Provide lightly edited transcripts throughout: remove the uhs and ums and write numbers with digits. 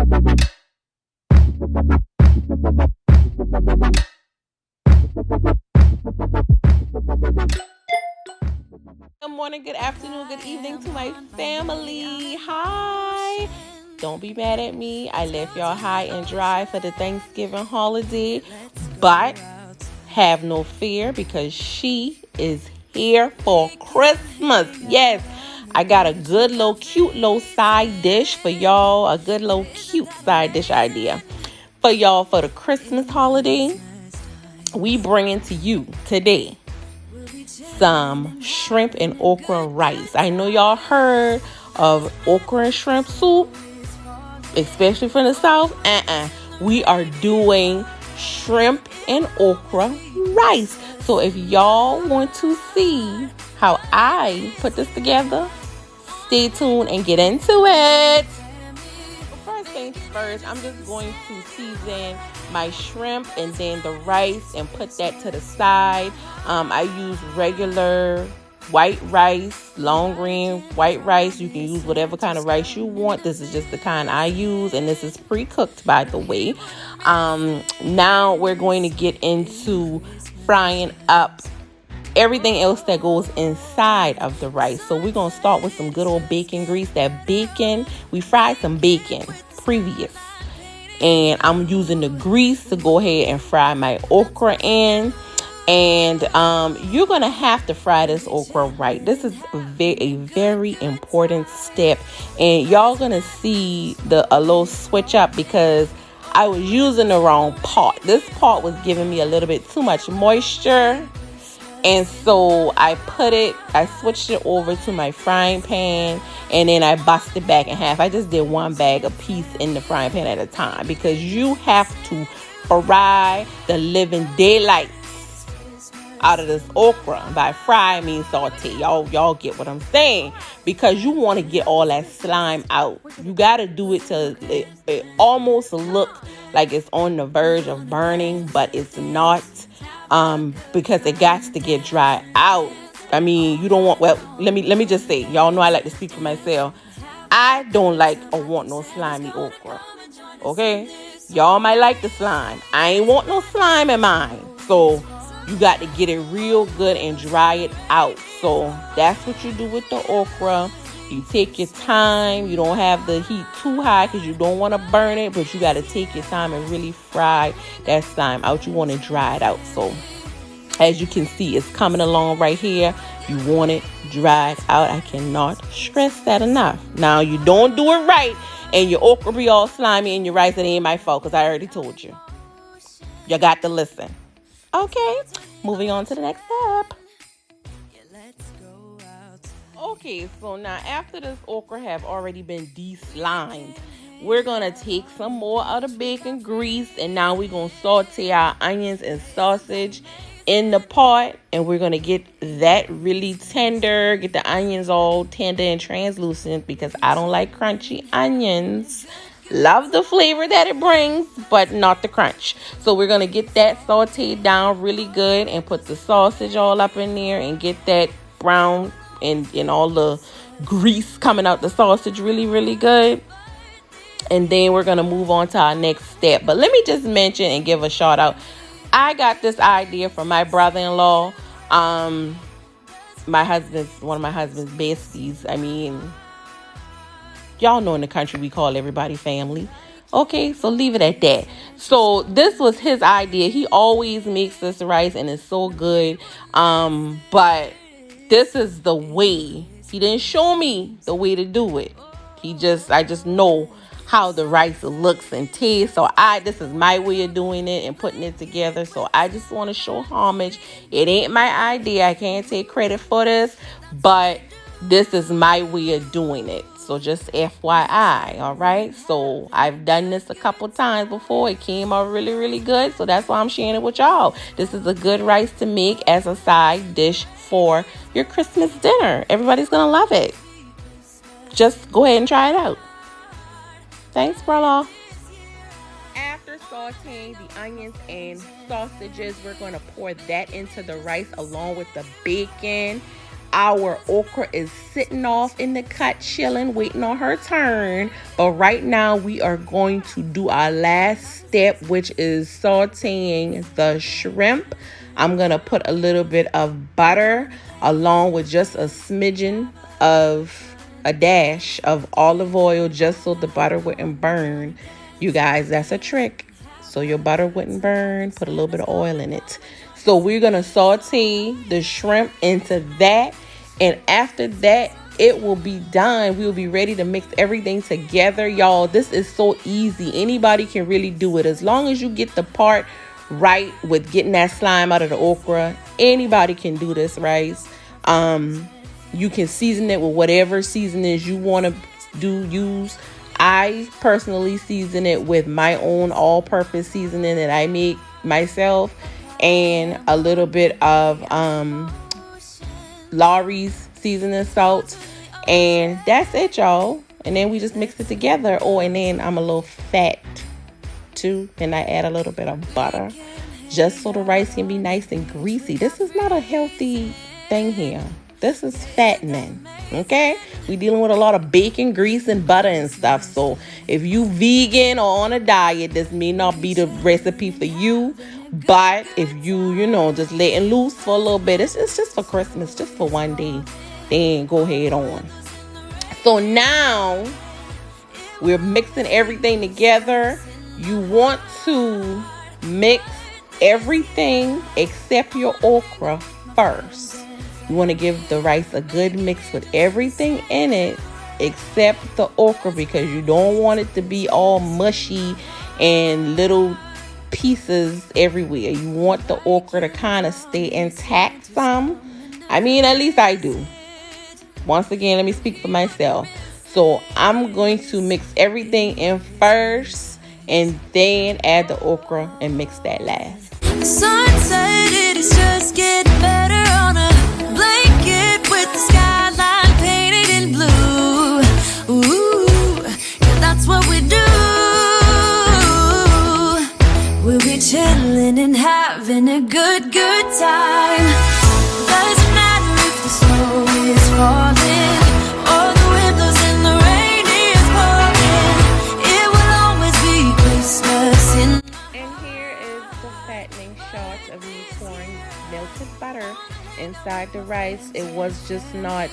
Good morning, good afternoon, good evening to my family. Hi. Don't be mad at me. I left y'all high and dry for the Thanksgiving holiday, but have no fear because she is here for Christmas. Yes, I got a good little cute little side dish for y'all, a good little cute side dish idea for y'all for the Christmas holiday. We bringing to you today some shrimp and okra rice. I know y'all heard of okra and shrimp soup, especially from the south. We are doing shrimp and okra rice. So if y'all want to see how I put this together, stay tuned and get into it. First things first, I'm just going to season my shrimp and then the rice and put that to the side. I use regular white rice, long grain white rice. You can use whatever kind of rice you want. This is just the kind I use, and this is pre-cooked, by the way. Now we're going to get into frying up everything else that goes inside of the rice. So we're going to start with some good old bacon grease. That bacon, we fried some bacon previous. And I'm using the grease to go ahead and fry my okra in. And you're going to have to fry this okra right. This is a very important step. And y'all going to see a little switch up because I was using the wrong pot. This pot was giving me a little bit too much moisture. And so I switched it over to my frying pan, and then I bust it back in half. I just did one bag a piece in the frying pan at a time because you have to fry the living daylights out of this okra. By fry, I mean saute. Y'all get what I'm saying? Because you want to get all that slime out. You got to do it till it almost look like it's on the verge of burning, but it's not. Because it got to get dry out. I mean, you don't want, well, let me just say, y'all know I like to speak for myself. I don't like or want no slimy okra. Okay? Y'all might like the slime. I ain't want no slime in mine. So you got to get it real good and dry it out. So that's what you do with the okra. You take your time. You don't have the heat too high because you don't want to burn it, but you got to take your time and really fry that slime out. You want to dry it out. So as you can see, it's coming along right here. You want it dried out. I cannot stress that enough. Now, you don't do it right and your okra be all slimy and your rice, it ain't my fault because I already told you. You got to listen. Okay, moving on to the next step. Okay, so now after this okra have already been de-slimed, we're going to take some more of the bacon grease, and now we're going to saute our onions and sausage in the pot, and we're going to get that really tender, get the onions all tender and translucent because I don't like crunchy onions. Love the flavor that it brings, but not the crunch. So we're going to get that sauteed down really good and put the sausage all up in there and get that brown and all the grease coming out the sausage really, really good. And then we're going to move on to our next step. But let me just mention and give a shout out. I got this idea from my brother-in-law. One of my husband's besties. I mean, y'all know in the country we call everybody family. Okay, so leave it at that. So this was his idea. He always makes this rice and it's so good. But this is the way. He didn't show me the way to do it. I just know how the rice looks and tastes. So this is my way of doing it and putting it together. So I just want to show homage. It ain't my idea. I can't take credit for this, but this is my way of doing it. So just FYI, all right? So I've done this a couple times before. It came out really, really good. So that's why I'm sharing it with y'all. This is a good rice to make as a side dish for your Christmas dinner. Everybody's going to love it. Just go ahead and try it out. Thanks, brother. After sauteing the onions and sausages, we're going to pour that into the rice along with the bacon. our okra is sitting off in the cut, chilling, waiting on her turn. But right now we are going to do our last step, which is sauteing the shrimp. I'm going to put a little bit of butter along with just a smidgen of a dash of olive oil, just so the butter wouldn't burn. You guys, that's a trick. So your butter wouldn't burn. Put a little bit of oil in it. So we're going to saute the shrimp into that. And after that, it will be done. We will be ready to mix everything together. Y'all, this is so easy. Anybody can really do it. As long as you get the part right with getting that slime out of the okra, anybody can do this rice. You can season it with whatever seasonings you want to use. I personally season it with my own all-purpose seasoning that I make myself, and a little bit of Lawry's seasoning salt, and that's it, y'all. And then we just mix it together. Oh, and then I'm a little fat too, and I add a little bit of butter just so the rice can be nice and greasy. This is not a healthy thing here. This is fattening, okay? We dealing with a lot of bacon, grease, and butter and stuff. So if you vegan or on a diet, this may not be the recipe for you. But if you just letting loose for a little bit, it's just for Christmas, just for one day, then go ahead on. So now we're mixing everything together. You want to mix everything except your okra first. You want to give the rice a good mix with everything in it except the okra, because you don't want it to be all mushy and little pieces everywhere. You want the okra to kind of stay intact some. I mean, at least I do. Once again, let me speak for myself. So I'm going to mix everything in first and then add the okra and mix that last. The sunset, it is just getting better on a blanket with the skyline painted in blue. Ooh, yeah, that's what we do. We'll be chilling and having a good time. Doesn't matter if the snow is falling or the wind blows and the rain is pouring. It will always be Christmas in. And here is the fattening shot of me pouring melted butter inside the rice. It was just not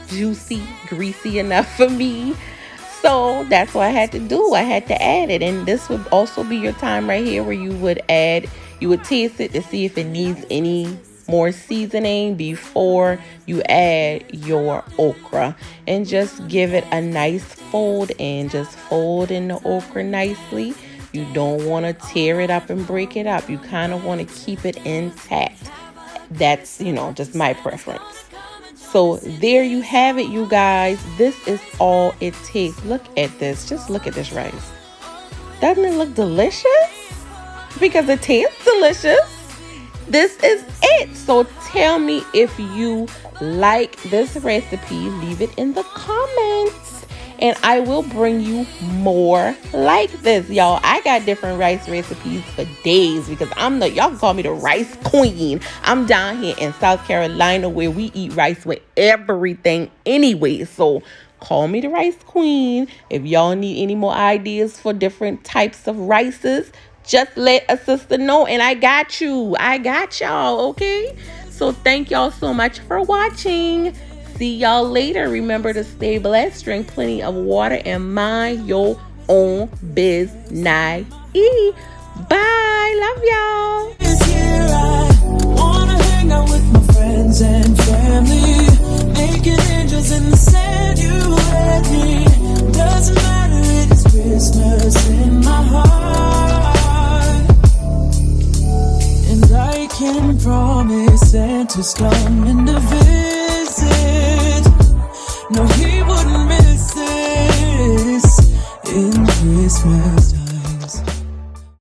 juicy, greasy enough for me. So that's what I had to do. I had to add it. And this would also be your time right here where you would taste it to see if it needs any more seasoning before you add your okra. And just give it a nice fold and just fold in the okra nicely. You don't want to tear it up and break it up. You kind of want to keep it intact. That's, just my preference. So there you have it, you guys. This is all it takes. Look at this. Just look at this rice. Doesn't it look delicious? Because it tastes delicious. This is it. So tell me if you like this recipe. Leave it in the comments. And I will bring you more like this, y'all. I got different rice recipes for days because y'all can call me the rice queen. I'm down here in South Carolina where we eat rice with everything anyway. So call me the rice queen. If y'all need any more ideas for different types of rices, just let a sister know and I got you. I got y'all, okay? So thank y'all so much for watching. See y'all later. Remember to stay blessed, drink plenty of water, and mind your own business. Bye. Love y'all. I wanna hang out with my friends and family, making angels in the sand. You let me. Doesn't matter, it's Christmas in my heart, and I can promise Santa's coming to visit. No, he wouldn't miss this in Christmas.